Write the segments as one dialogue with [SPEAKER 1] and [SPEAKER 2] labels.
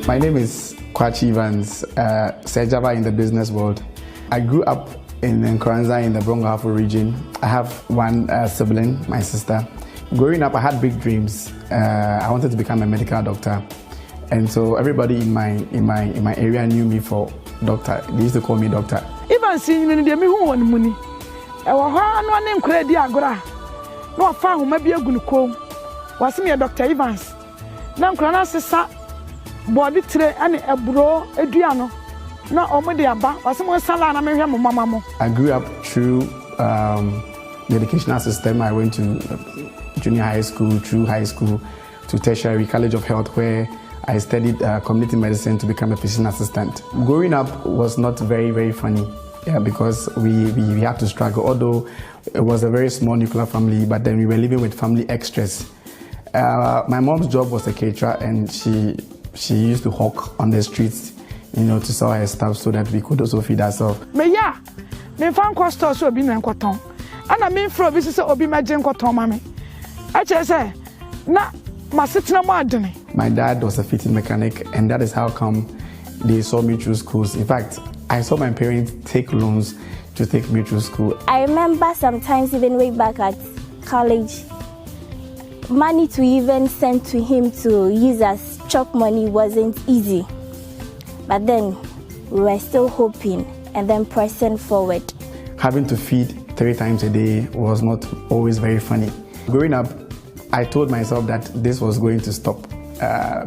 [SPEAKER 1] My name is Kwachi Evans, Sejava in the business world. I grew up in Nkoranza in the Brong-Ahafo region. I have one sibling, my sister. Growing up, I had big dreams. I wanted to become a medical doctor, and so everybody in my area knew me for doctor. They used to call me doctor.
[SPEAKER 2] Even seeing in the Mihu money, I name Credi Agora. No, found maybe a good call. Was me a Dr. Evans. Now, Cranasa body tray and a bro, a diano. No, Omodia, was more salon. I Mamma.
[SPEAKER 1] I grew up through the educational system. I went to junior high school, through high school, to tertiary college of health, where I studied community medicine to become a physician assistant. Growing up was not very, very funny, because we had to struggle. Although it was a very small nuclear family, but then we were living with family extras. My mom's job was a caterer, and she used to hawk on the streets, to sell her stuff so that we could also feed ourselves.
[SPEAKER 2] Me found cost so be na cotton. And I mean for this obi imagine cotton mommy. I just say na masitna madene.
[SPEAKER 1] My dad was a fitting mechanic, and that is how come they saw me through schools. In fact, I saw my parents take loans to take me through school.
[SPEAKER 3] I remember sometimes even way back at college, money to even send to him to use as chalk money wasn't easy. But then we were still hoping and then pressing forward.
[SPEAKER 1] Having to feed 3 times a day was not always very funny. Growing up, I told myself that this was going to stop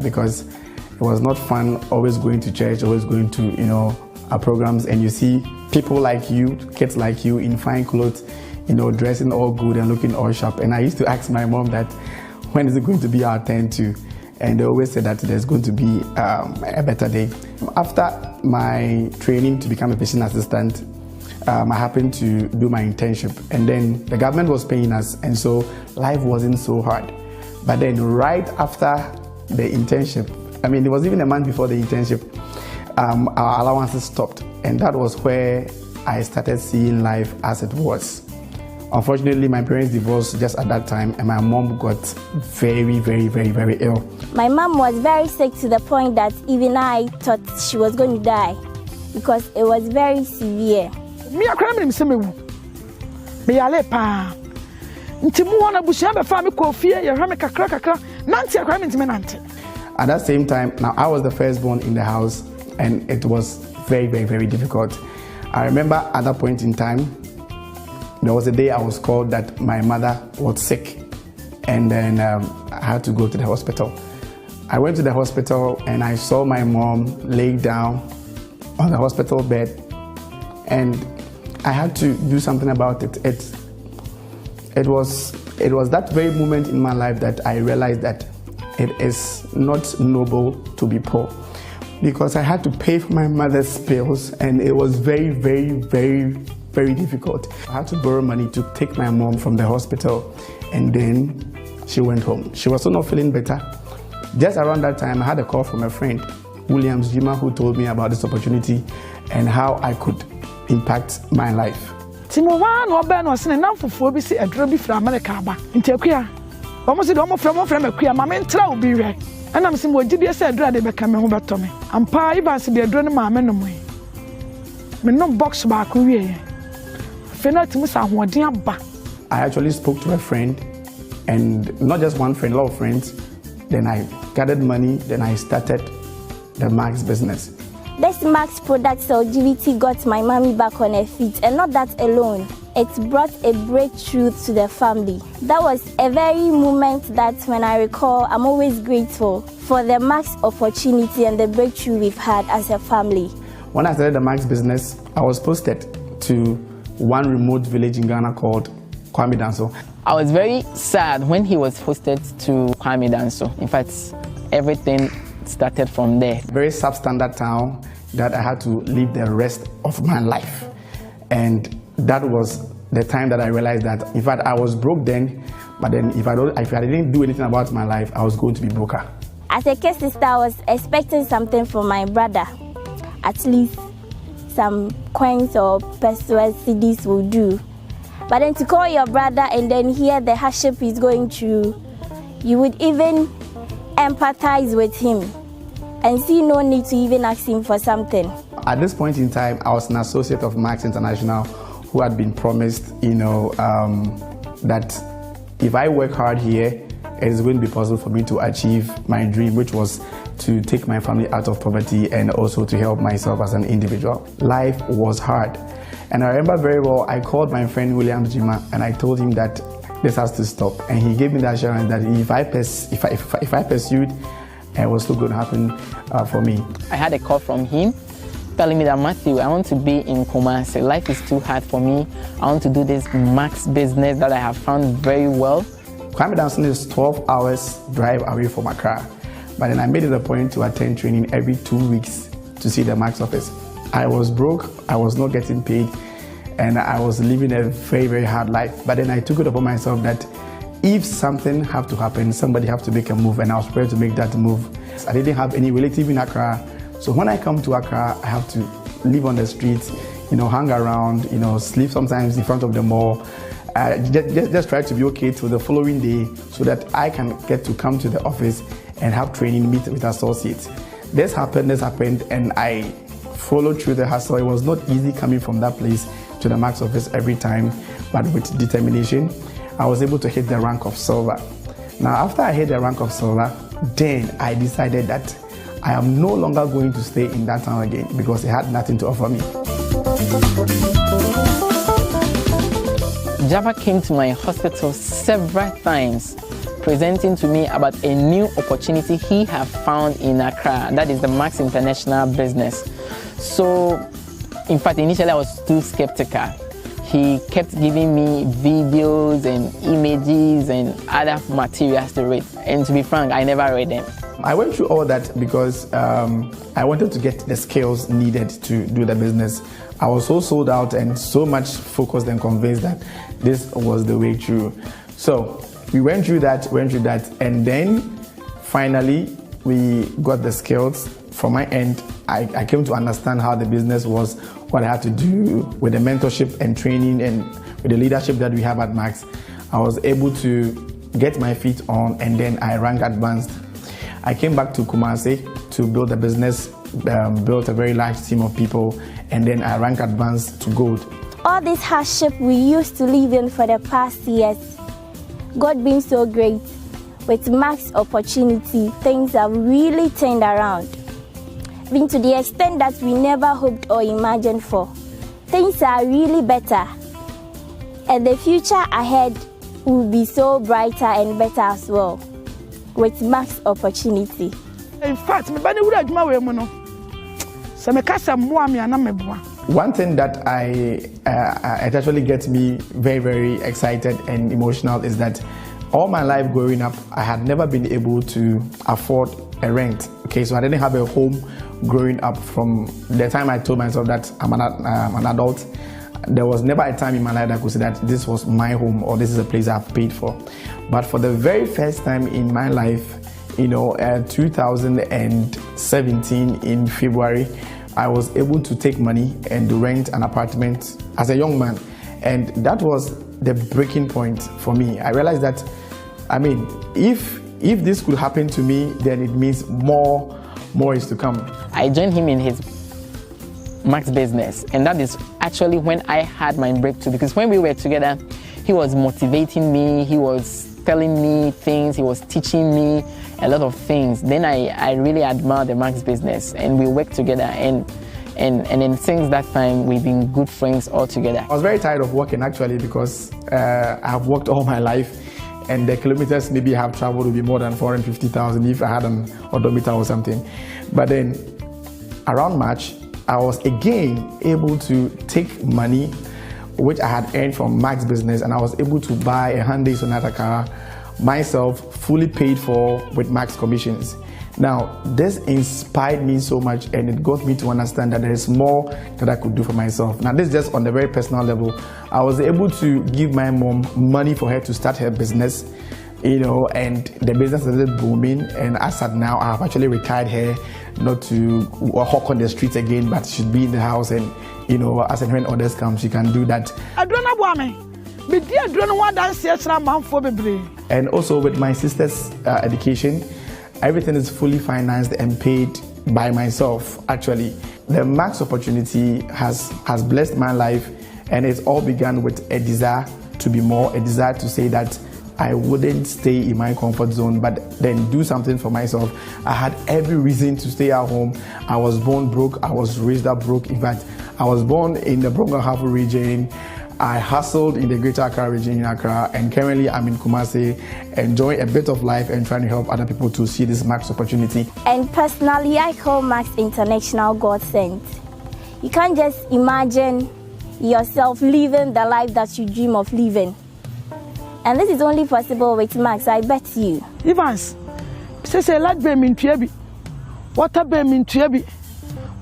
[SPEAKER 1] because it was not fun always going to church, always going to, our programs, and you see people like you, kids like you in fine clothes, dressing all good and looking all sharp. And I used to ask my mom that, when is it going to be our turn to? And they always said that there's going to be a better day. After my training to become a physician assistant, I happened to do my internship, and then the government was paying us, and so life wasn't so hard. But then right after the internship, it was even a month before the internship, our allowances stopped, and that was where I started seeing life as it was. Unfortunately, my parents divorced just at that time, and my mom got very, very, very, very ill.
[SPEAKER 3] My mom was very sick to the point that even I thought she was going to die because it was very severe.
[SPEAKER 2] Me a crime him semewu. Me ale pa. Nti mu wana bushia be fa me kofie ye hwa me kakra nanti a crime ntime nanti.
[SPEAKER 1] At that same time, now I was the firstborn in the house, and it was very, very, very difficult. I remember at that point in time, there was a day I was called that my mother was sick, and then I had to go to the hospital. I went to the hospital and I saw my mom lay down on the hospital bed, and I had to do something about it. It was that very moment in my life that I realized that it is not noble to be poor, because I had to pay for my mother's pills, and it was very, very, very, very difficult. I had to borrow money to take my mom from the hospital, and then she went home. She was still not feeling better. Just around that time, I had a call from a friend, Williams Jima, who told me about this opportunity and how I could impact my life.
[SPEAKER 2] Timo wa no ba no sene nam fufuo bi si edro bi fra America ba. Nti akua. Omo se do mo fra akua ma me ntra obi hwe. Ana me se mo gidi se edro ade be ka me ho beto me. Ampa iba se de edro ne ma me no mo. Me no box ba ko wie. Fenati mu sa hoden aba. I
[SPEAKER 1] actually spoke to a friend, and not just one friend, a lot of friends. Then I gathered money, then I started the Max business.
[SPEAKER 3] This Max Products LGBT got my mommy back on her feet, and not that alone. It brought a breakthrough to the family. That was a very moment that when I recall, I'm always grateful for the Max opportunity and the breakthrough we've had as a family.
[SPEAKER 1] When I started the Max business, I was posted to one remote village in Ghana called Kwame Danso.
[SPEAKER 4] I was very sad when he was posted to Kwame Danso. In fact, everything started from there.
[SPEAKER 1] Very substandard town that I had to live the rest of my life. And that was the time that I realized that, in fact, I was broke then, but then if I didn't do anything about my life, I was going to be broker.
[SPEAKER 3] As a kid sister, I was expecting something from my brother. At least some coins or pesos CDs will do. But then to call your brother and then hear the hardship he's going through, you would even empathize with him. and see no need to even ask him for something.
[SPEAKER 1] At this point in time, I was an associate of Max International who had been promised, that if I work hard here, it is going to be possible for me to achieve my dream, which was to take my family out of poverty and also to help myself as an individual. Life was hard. And I remember very well, I called my friend William Jima and I told him that this has to stop. And he gave me the assurance that if I pursued, it was still going to happen for me.
[SPEAKER 4] I had a call from him telling me that, Matthew, I want to be in Kumasi. Life is too hard for me. I want to do this Max business that I have found very well.
[SPEAKER 1] Kwame Danson is 12 hours drive away from Accra. But then I made it a point to attend training every 2 weeks to see the Max office. I was broke, I was not getting paid, and I was living a very, very hard life. But then I took it upon myself that if something have to happen, somebody have to make a move, and I was prepared to make that move. I didn't have any relative in Accra, so when I come to Accra, I have to live on the streets, hang around, sleep sometimes in front of the mall. Just try to be okay till the following day so that I can get to come to the office and have training, meet with associates. This happened, and I followed through the hustle. It was not easy coming from that place to the Max office every time, but with determination, I was able to hit the rank of silver. Now, after I hit the rank of silver, then I decided that I am no longer going to stay in that town again because it had nothing to offer me.
[SPEAKER 4] Java came to my hospital several times, presenting to me about a new opportunity he had found in Accra, that is the Max International business. So, in fact, initially I was too skeptical. He kept giving me videos and images and other materials to read. And to be frank, I never read them.
[SPEAKER 1] I went through all that because I wanted to get the skills needed to do the business. I was so sold out and so much focused and convinced that this was the way through. So we went through that, and then finally we got the skills. From my end, I came to understand how the business was, what I had to do with the mentorship and training and with the leadership that we have at Max. I was able to get my feet on, and then I ranked advanced. I came back to Kumasi to build a business, built a very large team of people, and then I ranked advanced to gold.
[SPEAKER 3] All this hardship we used to live in for the past years, God being so great, with Max opportunity, things have really turned around. Been to the extent that we never hoped or imagined for. Things are really better, and the future ahead will be so brighter and better as well, with Max opportunity.
[SPEAKER 2] In fact,
[SPEAKER 1] one thing that it actually gets me very, very excited and emotional is that all my life growing up, I had never been able to afford a rent. Okay, so I didn't have a home growing up. From the time I told myself that I'm an adult, there was never a time in my life that I could say that this was my home or this is a place I've paid for. But for the very first time in my life, 2017 in February, I was able to take money and rent an apartment as a young man. And that was the breaking point for me. I realized that, if this could happen to me, then it means more is to come.
[SPEAKER 4] I joined him in his Max business, and that is actually when I had my breakthrough, because when we were together, he was motivating me, he was telling me things, he was teaching me a lot of things. Then I really admire the Max business, and we worked together, and then since that time we've been good friends all together.
[SPEAKER 1] I was very tired of working actually, because I have worked all my life, and the kilometers maybe I have traveled will be more than 450,000 if I had an odometer or something. But then around March, I was again able to take money which I had earned from Max business, and I was able to buy a Hyundai Sonata car myself, fully paid for with Max commissions. Now, this inspired me so much, and it got me to understand that there is more that I could do for myself. Now, this is just on the very personal level. I was able to give my mom money for her to start her business, and the business started booming. And as at now, I have actually retired her, not to hawk on the streets again, but she should be in the house, and as and when others come, she can do that. And also with my sister's education, everything is fully financed and paid by myself, actually. The Max opportunity has blessed my life, and it all began with a desire to be more, a desire to say that I wouldn't stay in my comfort zone, but then do something for myself. I had every reason to stay at home. I was born broke. I was raised up broke. In fact, I was born in the Brong-Ahafo region. I hustled in the Greater Accra region in Accra, and currently I'm in Kumasi, enjoying a bit of life and trying to help other people to see this Max opportunity.
[SPEAKER 3] And personally, I call Max International God sent. You can't just imagine yourself living the life that you dream of living. And this is only possible with Max, I bet you.
[SPEAKER 2] Evans, say like be min tuabi. Water be min tuabi.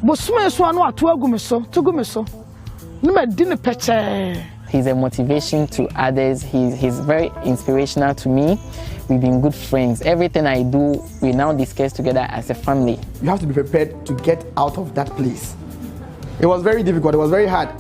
[SPEAKER 2] Bosuma so anu atu agumeso, tugumeso. No me di ne peche.
[SPEAKER 4] He's a motivation to others. He's very inspirational to me. We've been good friends. Everything I do, we now discuss together as a family.
[SPEAKER 1] You have to be prepared to get out of that place. It was very difficult. It was very hard.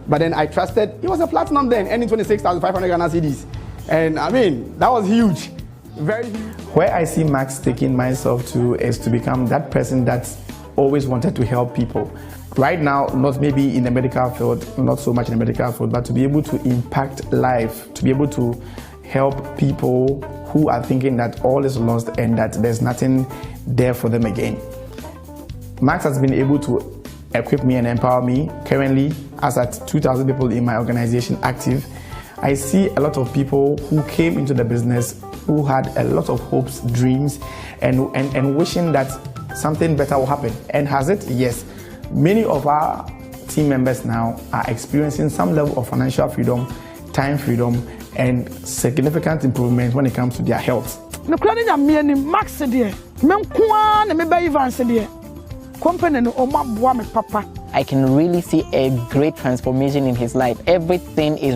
[SPEAKER 1] But then I trusted. It was a platinum then, earning 26,500 Ghana cedis. And I mean, that was huge. Very huge. Where I see Max taking myself to is to become that person that's always wanted to help people. Right now, not maybe in the medical field, not so much in the medical field, but to be able to impact life, to be able to help people who are thinking that all is lost and that there's nothing there for them again. Max has been able to equip me and empower me. Currently, as at 2,000 people in my organization active, I see a lot of people who came into the business who had a lot of hopes, dreams, and wishing that something better will happen. And has it? Yes. Many of our team members now are experiencing some level of financial freedom, time freedom, and significant improvement when it comes to their health.
[SPEAKER 2] Max
[SPEAKER 4] I can really see a great transformation in his life. Everything is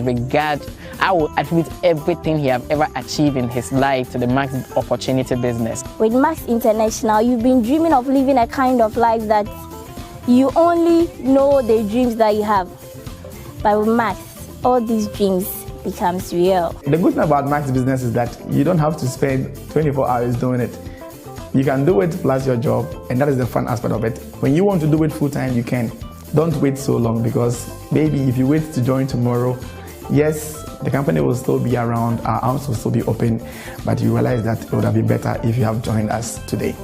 [SPEAKER 4] I will attribute everything he have ever achieved in his life to the Max Opportunity business.
[SPEAKER 3] With Max International, you've been dreaming of living a kind of life that you only know the dreams that you have. But with Max, all these dreams becomes real.
[SPEAKER 1] The good thing about Max business is that you don't have to spend 24 hours doing it. You can do it plus your job, and that is the fun aspect of it. When you want to do it full time, you can. Don't wait so long, because maybe if you wait to join tomorrow, yes, the company will still be around, our arms will still be open, but you realize that it would have been better if you have joined us today.